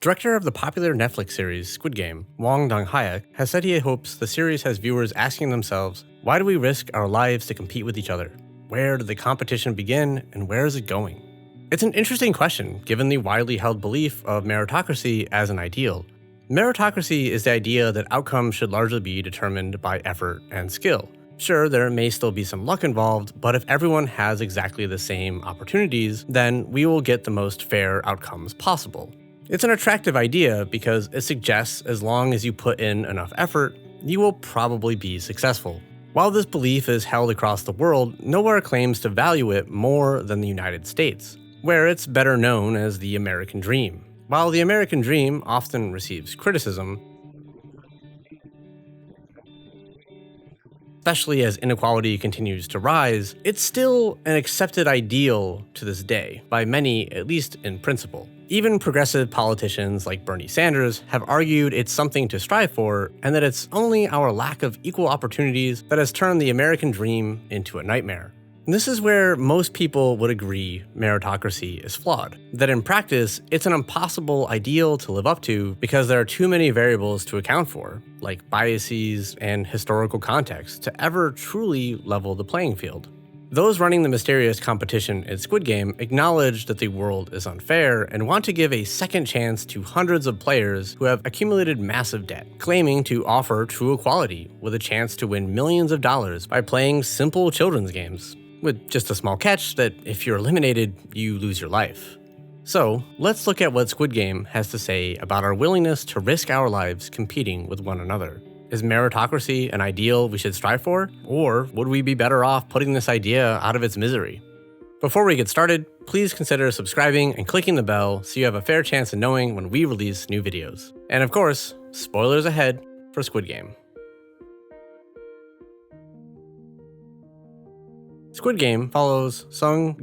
Director of the popular Netflix series Squid Game, Hwang Dong Hyuk, has said he hopes the series has viewers asking themselves, why do we risk our lives to compete with each other? Where did the competition begin, and where is it going? It's an interesting question, given the widely held belief of meritocracy as an ideal. Meritocracy is the idea that outcomes should largely be determined by effort and skill. Sure, there may still be some luck involved, but if everyone has exactly the same opportunities, then we will get the most fair outcomes possible. It's an attractive idea because it suggests as long as you put in enough effort, you will probably be successful. While this belief is held across the world, nowhere claims to value it more than the United States, where it's better known as the American dream. While the American dream often receives criticism, especially as inequality continues to rise, it's still an accepted ideal to this day, by many, at least in principle. Even progressive politicians like Bernie Sanders have argued it's something to strive for, and that it's only our lack of equal opportunities that has turned the American dream into a nightmare. This is where most people would agree meritocracy is flawed, that in practice, it's an impossible ideal to live up to because there are too many variables to account for, like biases and historical context, to ever truly level the playing field. Those running the mysterious competition in Squid Game acknowledge that the world is unfair and want to give a second chance to hundreds of players who have accumulated massive debt, claiming to offer true equality with a chance to win millions of dollars by playing simple children's games, with just a small catch that if you're eliminated, you lose your life. So, let's look at what Squid Game has to say about our willingness to risk our lives competing with one another. Is meritocracy an ideal we should strive for? Or would we be better off putting this idea out of its misery? Before we get started, please consider subscribing and clicking the bell so you have a fair chance of knowing when we release new videos. And of course, spoilers ahead for Squid Game. Squid Game follows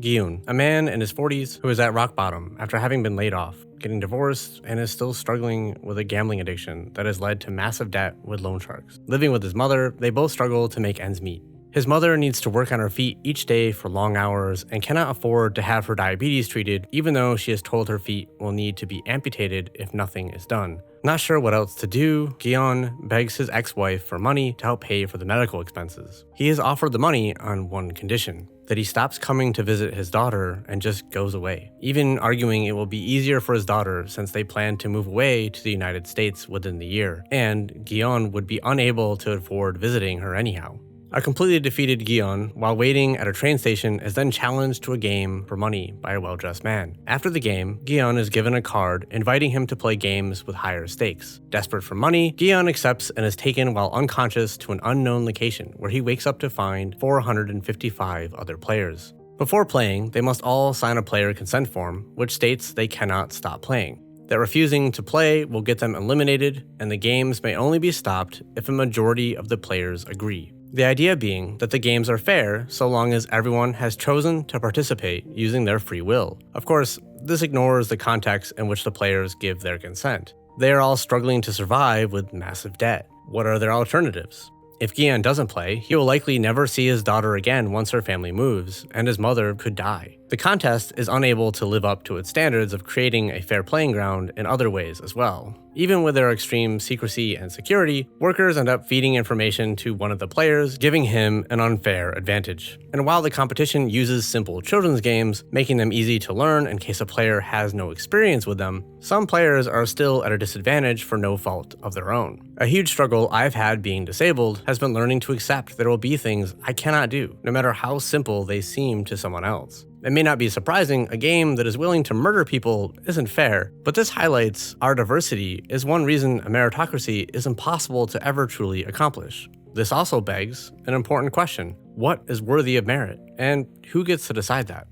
Gi-hun, a man in his 40s who is at rock bottom after having been laid off, getting divorced, and is still struggling with a gambling addiction that has led to massive debt with loan sharks. Living with his mother, they both struggle to make ends meet. His mother needs to work on her feet each day for long hours and cannot afford to have her diabetes treated, even though she is told her feet will need to be amputated if nothing is done. Not sure what else to do, Gi-hun begs his ex-wife for money to help pay for the medical expenses. He is offered the money on one condition: that he stops coming to visit his daughter and just goes away, even arguing it will be easier for his daughter since they plan to move away to the United States within the year, and Gi-hun would be unable to afford visiting her anyhow. A completely defeated Gi-hun, while waiting at a train station, is then challenged to a game for money by a well-dressed man. After the game, Gi-hun is given a card inviting him to play games with higher stakes. Desperate for money, Gi-hun accepts and is taken while unconscious to an unknown location where he wakes up to find 455 other players. Before playing, they must all sign a player consent form, which states they cannot stop playing. That refusing to play will get them eliminated, and the games may only be stopped if a majority of the players agree. The idea being that the games are fair so long as everyone has chosen to participate using their free will. Of course, this ignores the context in which the players give their consent. They are all struggling to survive with massive debt. What are their alternatives? If Gi-hun doesn't play, he will likely never see his daughter again once her family moves, and his mother could die. The contest is unable to live up to its standards of creating a fair playing ground in other ways as well. Even with their extreme secrecy and security, workers end up feeding information to one of the players, giving him an unfair advantage. And while the competition uses simple children's games, making them easy to learn in case a player has no experience with them, some players are still at a disadvantage for no fault of their own. A huge struggle I've had being disabled has been learning to accept there will be things I cannot do, no matter how simple they seem to someone else. It may not be surprising, a game that is willing to murder people isn't fair, but this highlights our diversity is one reason a meritocracy is impossible to ever truly accomplish. This also begs an important question: what is worthy of merit, and who gets to decide that?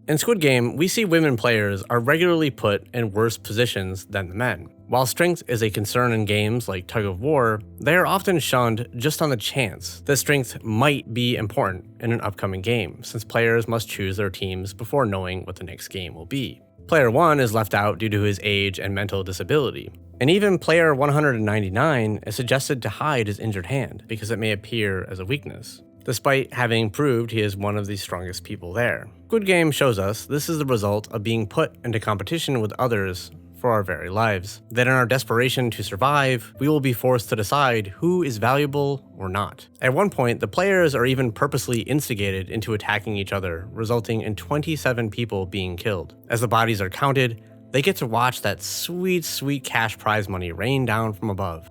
In Squid Game, we see women players are regularly put in worse positions than the men. While strength is a concern in games like Tug of War, they are often shunned just on the chance that strength might be important in an upcoming game, since players must choose their teams before knowing what the next game will be. Player 1 is left out due to his age and mental disability. And even player 199 is suggested to hide his injured hand because it may appear as a weakness, despite having proved he is one of the strongest people there. Squid Game shows us this is the result of being put into competition with others for our very lives. That in our desperation to survive, we will be forced to decide who is valuable or not. At one point, the players are even purposely instigated into attacking each other, resulting in 27 people being killed. As the bodies are counted, they get to watch that sweet, sweet cash prize money rain down from above.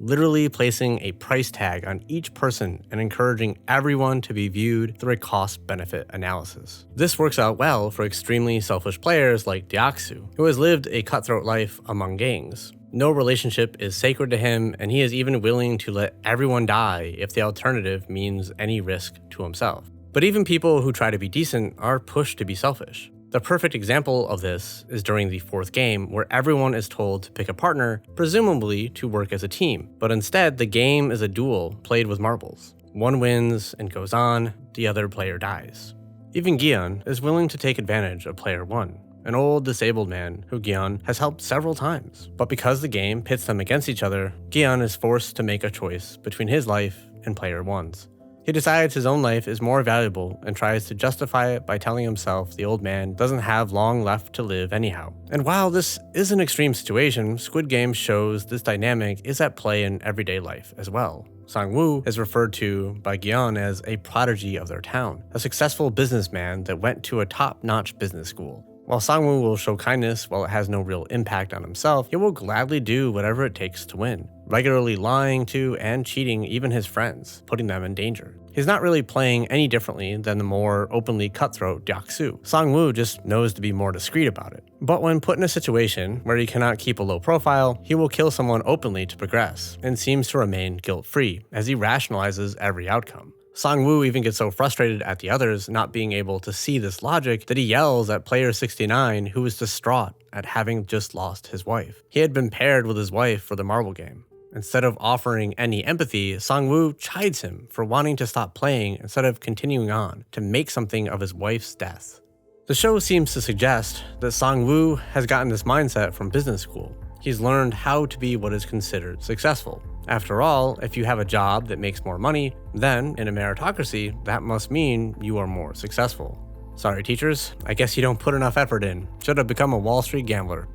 Literally placing a price tag on each person and encouraging everyone to be viewed through a cost-benefit analysis. This works out well for extremely selfish players like Deok-su, who has lived a cutthroat life among gangs. No relationship is sacred to him, and he is even willing to let everyone die if the alternative means any risk to himself. But even people who try to be decent are pushed to be selfish. The perfect example of this is during the 4th game, where everyone is told to pick a partner, presumably to work as a team, but instead the game is a duel played with marbles. One wins and goes on, the other player dies. Even Gi-hun is willing to take advantage of player 1, an old disabled man who Gi-hun has helped several times. But because the game pits them against each other, Gi-hun is forced to make a choice between his life and player 1's. He decides his own life is more valuable and tries to justify it by telling himself the old man doesn't have long left to live anyhow. And while this is an extreme situation, Squid Game shows this dynamic is at play in everyday life as well. Sang-woo is referred to by Gi-hun as a prodigy of their town, a successful businessman that went to a top-notch business school. While Sang-woo will show kindness while it has no real impact on himself, he will gladly do whatever it takes to win, regularly lying to and cheating even his friends, putting them in danger. He's not really playing any differently than the more openly cutthroat Deok-su. Sang-woo just knows to be more discreet about it. But when put in a situation where he cannot keep a low profile, he will kill someone openly to progress, and seems to remain guilt-free, as he rationalizes every outcome. Sang-woo even gets so frustrated at the others not being able to see this logic that he yells at player 69, who is distraught at having just lost his wife. He had been paired with his wife for the marble game. Instead of offering any empathy, Sang-woo chides him for wanting to stop playing instead of continuing on to make something of his wife's death. The show seems to suggest that Sang-woo has gotten this mindset from business school. He's learned how to be what is considered successful. After all, if you have a job that makes more money, then, in a meritocracy, that must mean you are more successful. Sorry teachers, I guess you don't put enough effort in. Should have become a Wall Street gambler.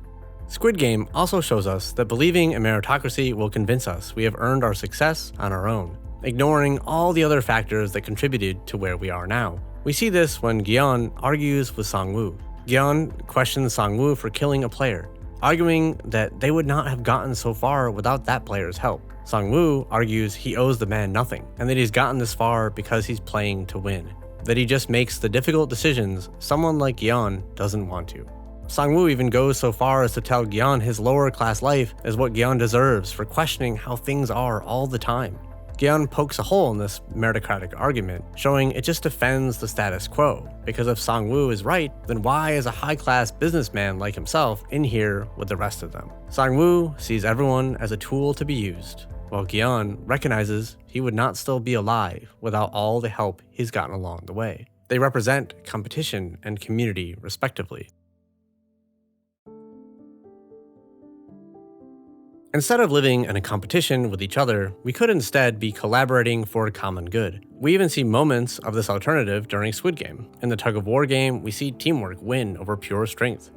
Squid Game also shows us that believing in meritocracy will convince us we have earned our success on our own, ignoring all the other factors that contributed to where we are now. We see this when Gi-hun argues with Sang-woo. Gi-hun questions Sang-woo for killing a player, arguing that they would not have gotten so far without that player's help. Sang-woo argues he owes the man nothing, and that he's gotten this far because he's playing to win, that he just makes the difficult decisions someone like Gi-hun doesn't want to. Sang-woo even goes so far as to tell Gi-hun his lower class life is what Gi-hun deserves for questioning how things are all the time. Gi-hun pokes a hole in this meritocratic argument, showing it just defends the status quo, because if Sang-woo is right, then why is a high-class businessman like himself in here with the rest of them? Sang-woo sees everyone as a tool to be used, while Gi-hun recognizes he would not still be alive without all the help he's gotten along the way. They represent competition and community respectively. Instead of living in a competition with each other, we could instead be collaborating for a common good. We even see moments of this alternative during Squid Game. In the tug-of-war game, we see teamwork win over pure strength.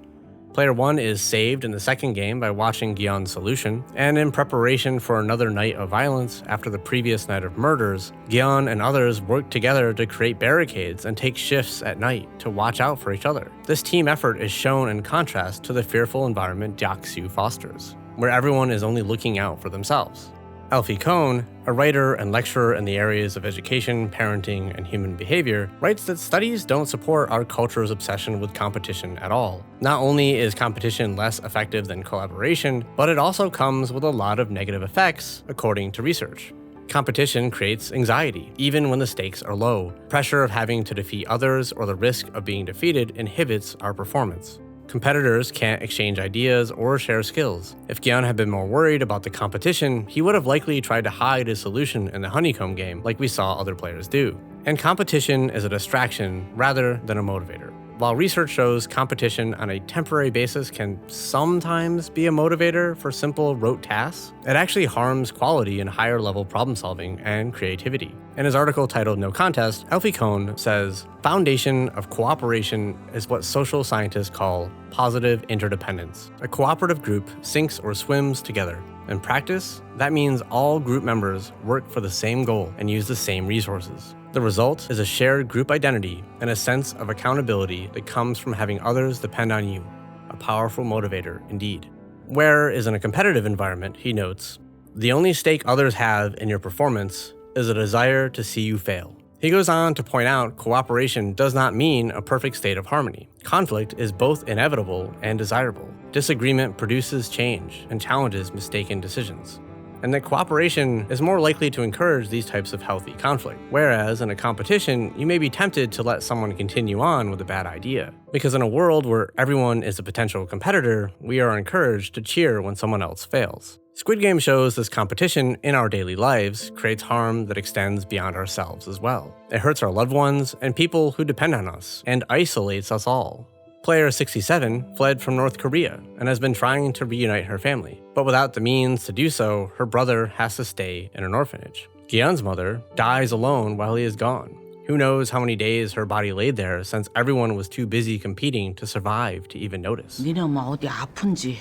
Player 1 is saved in the second game by watching Gi-hun's solution, and in preparation for another night of violence after the previous night of murders, Gi-hun and others work together to create barricades and take shifts at night to watch out for each other. This team effort is shown in contrast to the fearful environment Deok-su fosters, where everyone is only looking out for themselves. Alfie Kohn, a writer and lecturer in the areas of education, parenting, and human behavior, writes that studies don't support our culture's obsession with competition at all. Not only is competition less effective than collaboration, but it also comes with a lot of negative effects, according to research. Competition creates anxiety, even when the stakes are low. Pressure of having to defeat others or the risk of being defeated inhibits our performance. Competitors can't exchange ideas or share skills. If Gi-hun had been more worried about the competition, he would have likely tried to hide his solution in the honeycomb game like we saw other players do. And competition is a distraction rather than a motivator. While research shows competition on a temporary basis can sometimes be a motivator for simple rote tasks, it actually harms quality in higher level problem solving and creativity. In his article titled No Contest, Alfie Kohn says, "Foundation of cooperation is what social scientists call positive interdependence. A cooperative group sinks or swims together. In practice, that means all group members work for the same goal and use the same resources. The result is a shared group identity and a sense of accountability that comes from having others depend on you, a powerful motivator indeed." Whereas in a competitive environment, he notes, "The only stake others have in your performance is a desire to see you fail." He goes on to point out cooperation does not mean a perfect state of harmony. Conflict is both inevitable and desirable. Disagreement produces change and challenges mistaken decisions. And that cooperation is more likely to encourage these types of healthy conflict. Whereas in a competition, you may be tempted to let someone continue on with a bad idea. Because in a world where everyone is a potential competitor, we are encouraged to cheer when someone else fails. Squid Game shows this competition in our daily lives creates harm that extends beyond ourselves as well. It hurts our loved ones and people who depend on us, and isolates us all. Player 67 fled from North Korea and has been trying to reunite her family, but without the means to do so, her brother has to stay in an orphanage. Gi-hun's mother dies alone while he is gone. Who knows how many days her body laid there since everyone was too busy competing to survive to even notice. 니네 엄마 어디 아픈지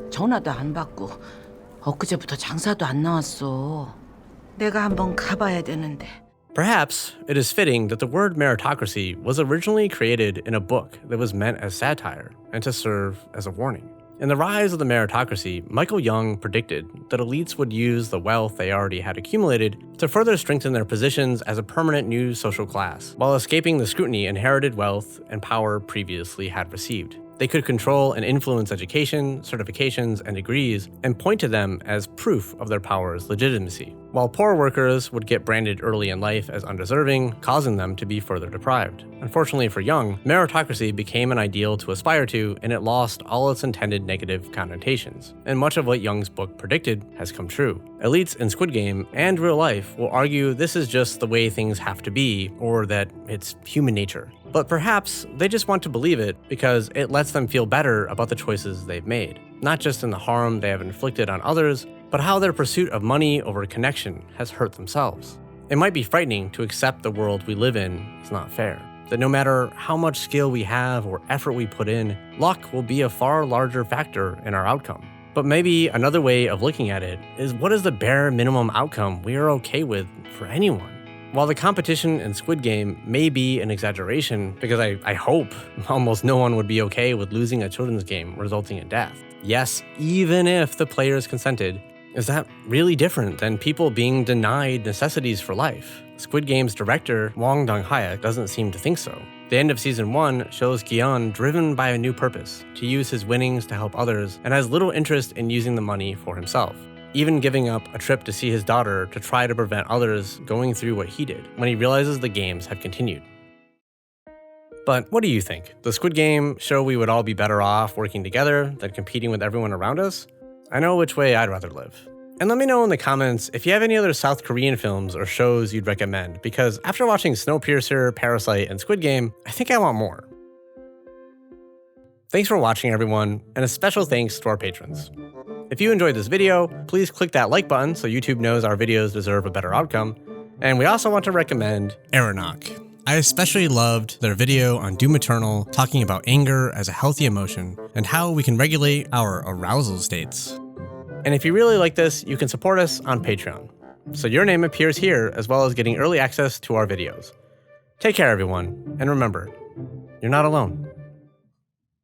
전화도 안 받고 엊그제부터 장사도 안 나왔어. 내가 한번 가봐야 되는데. Perhaps it is fitting that the word meritocracy was originally created in a book that was meant as satire and to serve as a warning. In The Rise of the Meritocracy, Michael Young predicted that elites would use the wealth they already had accumulated to further strengthen their positions as a permanent new social class, while escaping the scrutiny inherited wealth and power previously had received. They could control and influence education, certifications, and degrees, and point to them as proof of their power's legitimacy, while poor workers would get branded early in life as undeserving, causing them to be further deprived. Unfortunately for Young, meritocracy became an ideal to aspire to, and it lost all its intended negative connotations. And much of what Young's book predicted has come true. Elites in Squid Game and real life will argue this is just the way things have to be, or that it's human nature. But perhaps they just want to believe it because it lets them feel better about the choices they've made, not just in the harm they have inflicted on others, but how their pursuit of money over connection has hurt themselves. It might be frightening to accept the world we live in is not fair, that no matter how much skill we have or effort we put in, luck will be a far larger factor in our outcome. But maybe another way of looking at it is, what is the bare minimum outcome we are okay with for anyone? While the competition in Squid Game may be an exaggeration, because I hope almost no one would be okay with losing a children's game resulting in death. Yes, even if the players consented, is that really different than people being denied necessities for life? Squid Game's director, Hwang Dong Hyuk, doesn't seem to think so. The end of Season 1 shows Gi-hun driven by a new purpose, to use his winnings to help others, and has little interest in using the money for himself, even giving up a trip to see his daughter to try to prevent others going through what he did when he realizes the games have continued. But what do you think? The Squid Game show we would all be better off working together than competing with everyone around us? I know which way I'd rather live. And let me know in the comments if you have any other South Korean films or shows you'd recommend, because after watching Snowpiercer, Parasite, and Squid Game, I think I want more. Thanks for watching, everyone, and a special thanks to our patrons. If you enjoyed this video, please click that like button so YouTube knows our videos deserve a better outcome. And we also want to recommend Aeronaut. I especially loved their video on Doom Eternal talking about anger as a healthy emotion and how we can regulate our arousal states. And if you really like this, you can support us on Patreon, so your name appears here as well as getting early access to our videos. Take care, everyone, and remember, you're not alone.